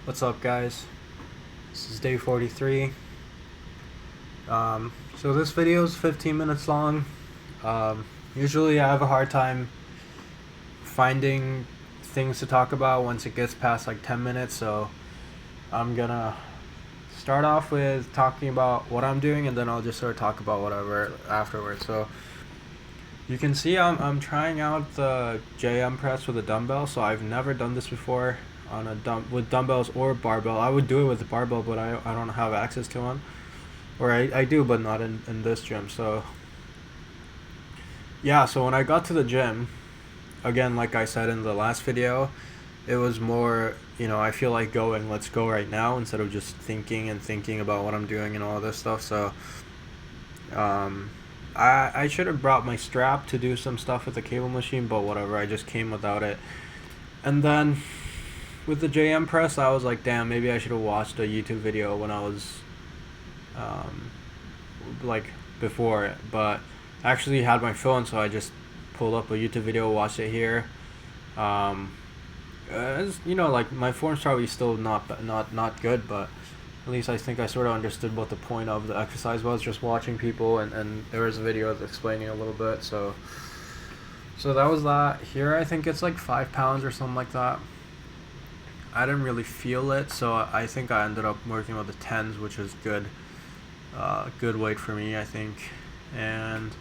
What's up, guys? This is day 43. So this video is 15 minutes long. Usually I have a hard time finding things to talk about once it gets past like 10 minutes, so I'm gonna start off with talking about what I'm doing, and then I'll just sort of talk about whatever afterwards. So you can see I'm trying out the JM press with a dumbbell, so I've never done this before on with dumbbells or barbell. I would do it with the barbell, but I don't have access to one. Or I do, but not in this gym. So yeah, so when I got to the gym, again, like I said in the last video, it was more, I feel like going, let's go right now, instead of just thinking about what I'm doing and all this stuff. So I should have brought my strap to do some stuff with the cable machine, but whatever, I just came without it. And then with the JM press, I was like, damn, maybe I should have watched a YouTube video when I was like before it, but I actually had my phone, so I just pulled up a YouTube video, watched it here. Like my form's probably still not good, but at least I think I sort of understood what the point of the exercise was, just watching people, and there was a video explaining a little bit. So that was that. Here I think it's like 5 pounds or something like that. I didn't really feel it, so I think I ended up working with the 10s, which is good. Good weight for me, I think. And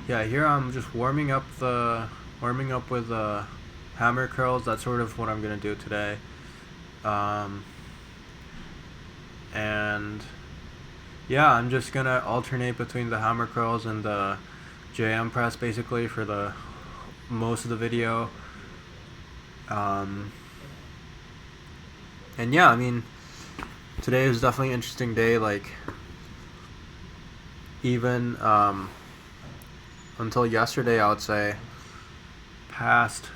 yeah, here I'm just warming up with hammer curls. That's sort of what I'm gonna do today. And yeah, I'm just gonna alternate between the hammer curls and the JM press basically for the most of the video. And yeah, I mean, today was definitely an interesting day. Like, even until yesterday, I would say, past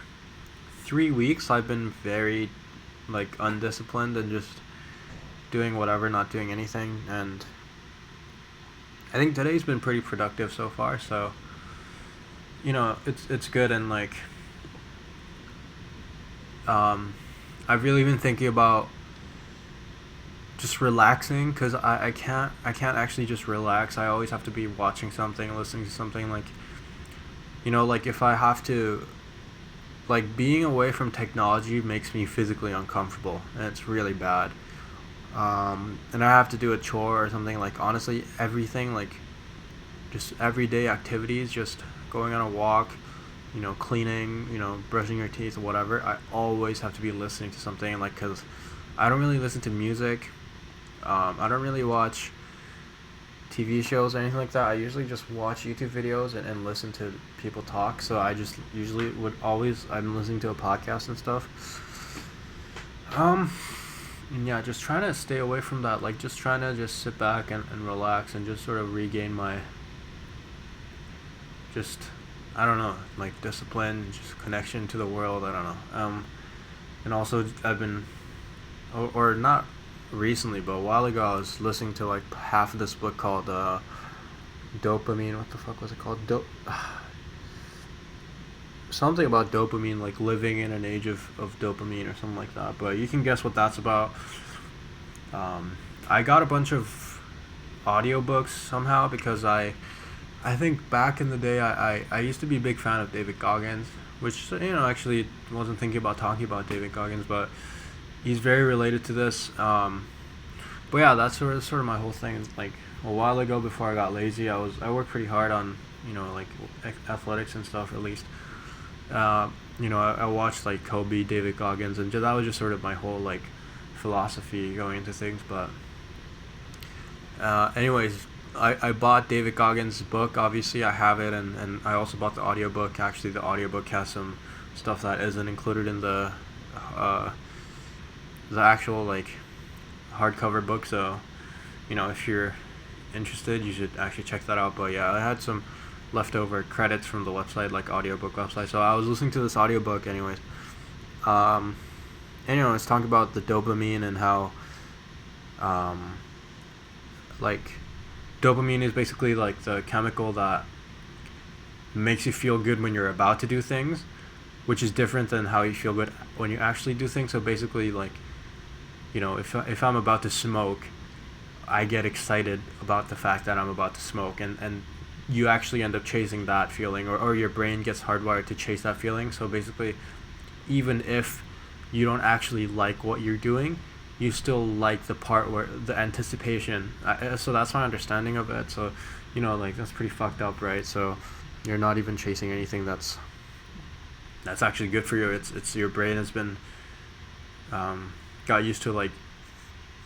3 weeks, I've been very, like, undisciplined and just doing whatever, not doing anything. And I think today's been pretty productive so far. So, it's good. And like, I've really been thinking about just relaxing, because I can't actually just relax. I always have to be watching something, listening to something. Like, like if I have to, like, being away from technology makes me physically uncomfortable, and it's really bad. And I have to do a chore or something, like, honestly, everything, like, just everyday activities, just going on a walk, cleaning, brushing your teeth, whatever. I always have to be listening to something, like, because I don't really listen to music. I don't really watch TV shows or anything like that. I usually just watch YouTube videos and listen to people talk. So I just usually I'm listening to a podcast and stuff. And yeah, just trying to stay away from that. Like, just trying to just sit back and relax and just sort of regain my, just, I don't know, like, discipline, just connection to the world. I don't know. And also I've been, or not recently, but a while ago, I was listening to like half of this book called Dopamine. What the fuck was it called? Something about dopamine, like living in an age of dopamine or something like that. But you can guess what that's about. I got a bunch of audiobooks somehow, because I think back in the day, I used to be a big fan of David Goggins, which, actually wasn't thinking about talking about David Goggins, but he's very related to this. But yeah, that's sort of my whole thing. It's like, a while ago, before I got lazy, I worked pretty hard on, like, athletics and stuff, at least. I watched like Kobe, David Goggins, and that was just sort of my whole, like, philosophy going into things. But anyways, I bought David Goggins' book. Obviously, I have it, and I also bought the audiobook. Actually, the audiobook has some stuff that isn't included in the actual, like, hardcover book. So, if you're interested, you should actually check that out. But yeah, I had some leftover credits from the website, like audiobook website. So I was listening to this audiobook anyways. It's talking about the dopamine and how, like, dopamine is basically like the chemical that makes you feel good when you're about to do things, which is different than how you feel good when you actually do things. So basically, like, if I'm about to smoke, I get excited about the fact that I'm about to smoke, and you actually end up chasing that feeling, or your brain gets hardwired to chase that feeling. So basically, even if you don't actually like what you're doing, you still like the part where the anticipation. So that's my understanding of it. So, like that's pretty fucked up, right? So you're not even chasing anything that's actually good for you. It's your brain has been got used to like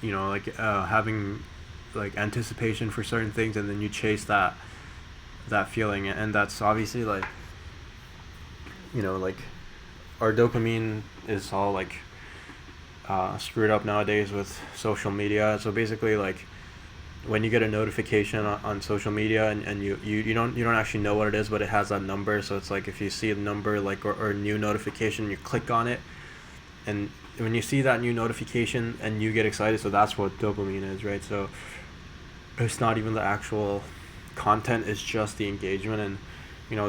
having like anticipation for certain things, and then you chase that feeling, and that's obviously like like our dopamine is all like screwed up nowadays with social media. So basically, like when you get a notification on social media, and you don't actually know what it is, but it has that number. So it's like if you see a number like or a new notification, you click on it, and when you see that new notification and you get excited, so that's what dopamine is, right? So it's not even the actual content, it's just the engagement. And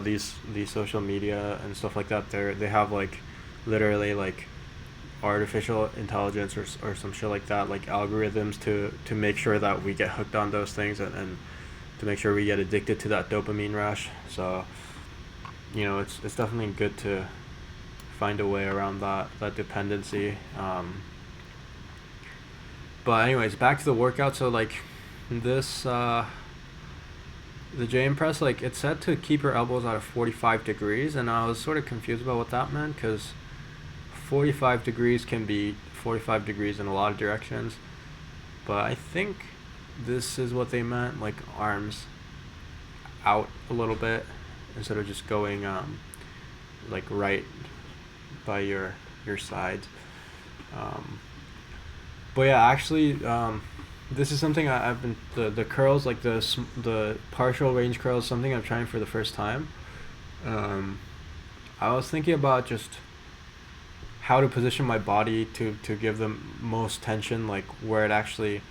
these social media and stuff like that, they have like literally like artificial intelligence or some shit like that, like algorithms to make sure that we get hooked on those things, and to make sure we get addicted to that dopamine rush. So it's definitely good to find a way around that dependency. But anyways, back to the workout. So like this the J press, like it's said to keep your elbows at a 45 degrees, and I was sort of confused about what that meant, because 45 degrees can be 45 degrees in a lot of directions, but I think this is what they meant, like arms out a little bit instead of just going like right by your sides. But yeah, actually, this is something I've been the curls, like the partial range curls, something I'm trying for the first time. I was thinking about just how to position my body to give them most tension, like where it actually,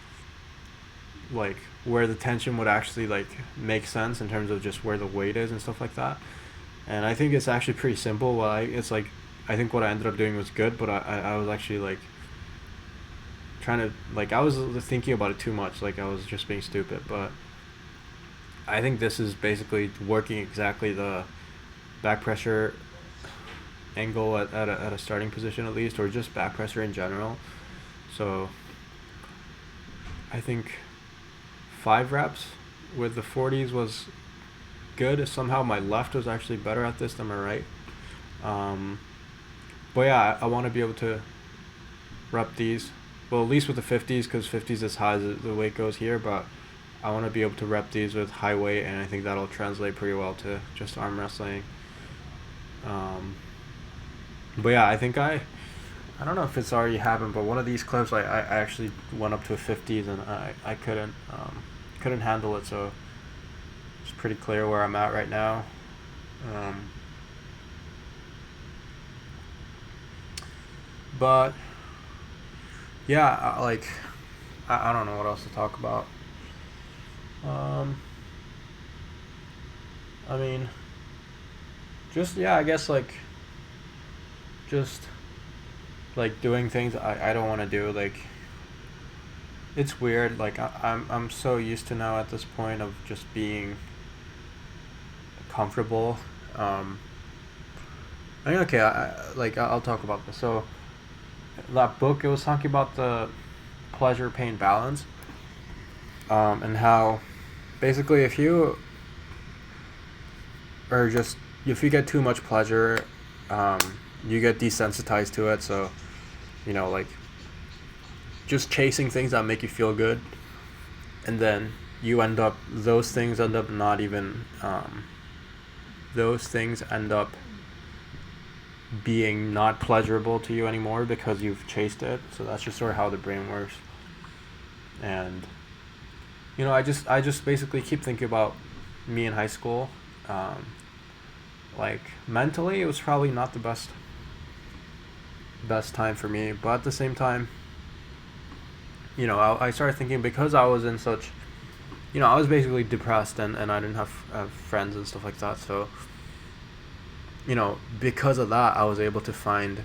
like where the tension would actually like make sense in terms of just where the weight is and stuff like that. And I think it's actually pretty simple. It's like I think what I ended up doing was good, but I was actually like trying to, like I was thinking about it too much, like I was just being stupid. But I think this is basically working exactly the back pressure angle at a starting position at least, or just back pressure in general. So I think 5 reps with the 40s was good. Somehow my left was actually better at this than my right. But yeah, I want to be able to rep these, well at least with the 50s, because 50s is high as the weight goes here, but I want to be able to rep these with high weight, and I think that'll translate pretty well to just arm wrestling. But yeah, I think I don't know if it's already happened, but one of these clips I actually went up to a 50s, and I couldn't handle it, so it's pretty clear where I'm at right now. But yeah, I don't know what else to talk about. I mean, just yeah, I guess like just like doing things I don't want to do. Like it's weird. Like I'm so used to now at this point of just being comfortable. I mean, okay, I'll talk about this. So that book, it was talking about the pleasure pain balance, and how basically if you get too much pleasure, you get desensitized to it. So like just chasing things that make you feel good, and then those things end up not even those things end up being not pleasurable to you anymore because you've chased it. So that's just sort of how the brain works. And I just basically keep thinking about me in high school. Like mentally it was probably not the best time for me, but at the same time, I started thinking, because I was in such, I was basically depressed, and I didn't have friends and stuff like that. So because of that, I was able to find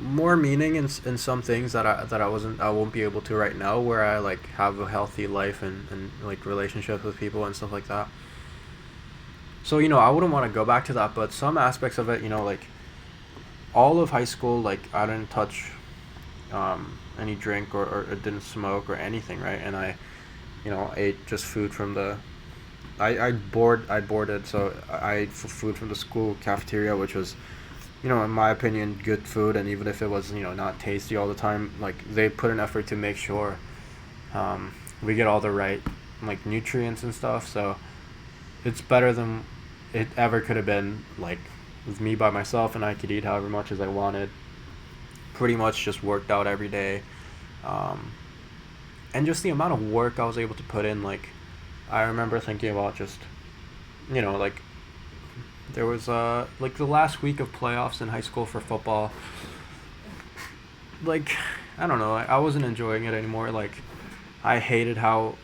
more meaning in some things that I won't be able to right now, where I like have a healthy life and like relationships with people and stuff like that. So I wouldn't want to go back to that, but some aspects of it, like all of high school, like I didn't touch any drink or didn't smoke or anything, right? And I ate just food from the I boarded, so I ate food from the school cafeteria, which was, in my opinion, good food. And even if it was, not tasty all the time, like they put an effort to make sure we get all the right like nutrients and stuff. So it's better than it ever could have been. Like with me by myself, and I could eat however much as I wanted. Pretty much just worked out every day, um, and just the amount of work I was able to put in. Like I remember thinking about just, like there was like the last week of playoffs in high school for football. Like I don't know, I wasn't enjoying it anymore. Like I hated how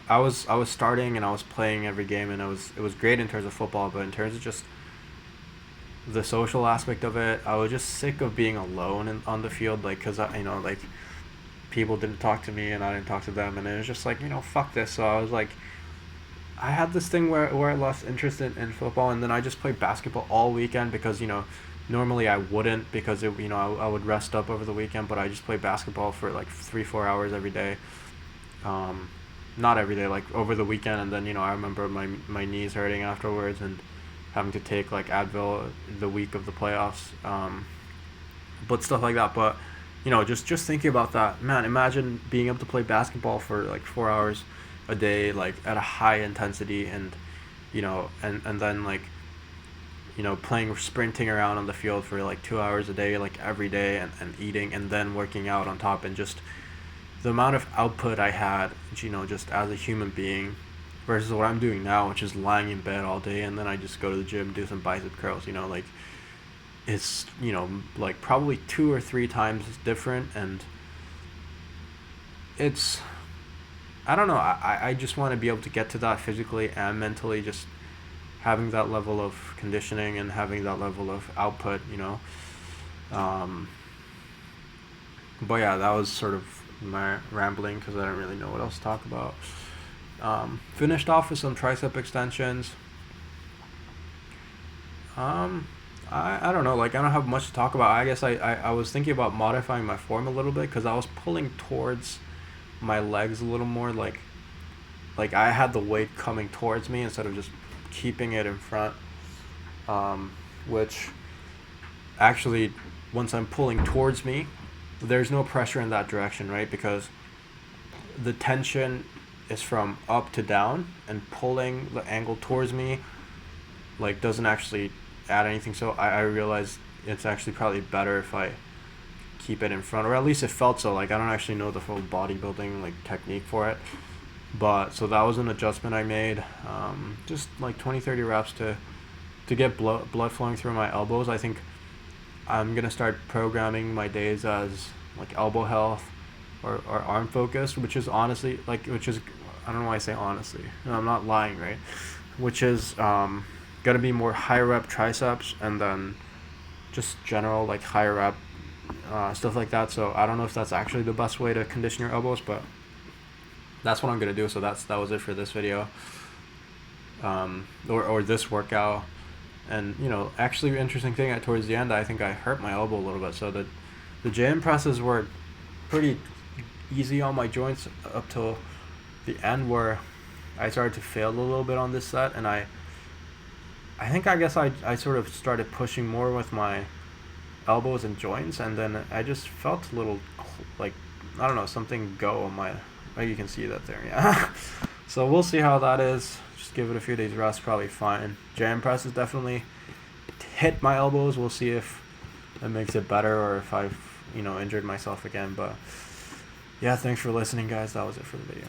I was starting and I was playing every game, and it was great in terms of football, but in terms of just the social aspect of it, I was just sick of being alone on the field. Like because like people didn't talk to me and I didn't talk to them, and it was just like fuck this. So I was like, I had this thing where I lost interest in football, and then I just played basketball all weekend because normally I wouldn't, because I would rest up over the weekend, but I just played basketball for like 3-4 hours every day. Um, Not every day, like over the weekend, and then I remember my knees hurting afterwards and having to take like Advil the week of the playoffs, but stuff like that. But just thinking about that, man, imagine being able to play basketball for like 4 hours a day, like at a high intensity, and and then like playing, sprinting around on the field for like 2 hours a day, like every day, and eating and then working out on top, and just the amount of output I had, just as a human being, versus what I'm doing now, which is lying in bed all day, and then I just go to the gym, do some bicep curls. Like it's like probably 2 or 3 times different, and it's, I don't know. I just want to be able to get to that physically and mentally, just having that level of conditioning and having that level of output. Um, but yeah, that was sort of my rambling because I don't really know what else to talk about. Finished off with some tricep extensions. I don't know, like I don't have much to talk about. I guess I was thinking about modifying my form a little bit because I was pulling towards my legs a little more, like I had the weight coming towards me instead of just keeping it in front, which actually, once I'm pulling towards me, there's no pressure in that direction, right? Because the tension is from up to down, and pulling the angle towards me like doesn't actually add anything. So I realized it's actually probably better if I keep it in front, or at least it felt so. Like I don't actually know the full bodybuilding like technique for it, but so that was an adjustment I made. Just like 20-30 reps to get blood flowing through my elbows. I think I'm gonna start programming my days as like elbow health or arm focused, which is honestly I don't know why I say honestly. No, I'm not lying, right? Which is gonna be more high rep triceps, and then just general like high rep stuff like that. So I don't know if that's actually the best way to condition your elbows, but that's what I'm gonna do. So that was it for this video, or this workout. And actually, interesting thing, towards the end, I think I hurt my elbow a little bit. So the jam presses were pretty easy on my joints up till the end, where I started to fail a little bit on this set, and I guess I sort of started pushing more with my elbows and joints, and then I just felt a little like, I don't know, something go on my, oh, you can see that there, yeah. So we'll see how that is. Just give it a few days rest, probably fine. Jam press is definitely hit my elbows. We'll see if it makes it better or if I've injured myself again. But yeah, thanks for listening, guys. That was it for the video.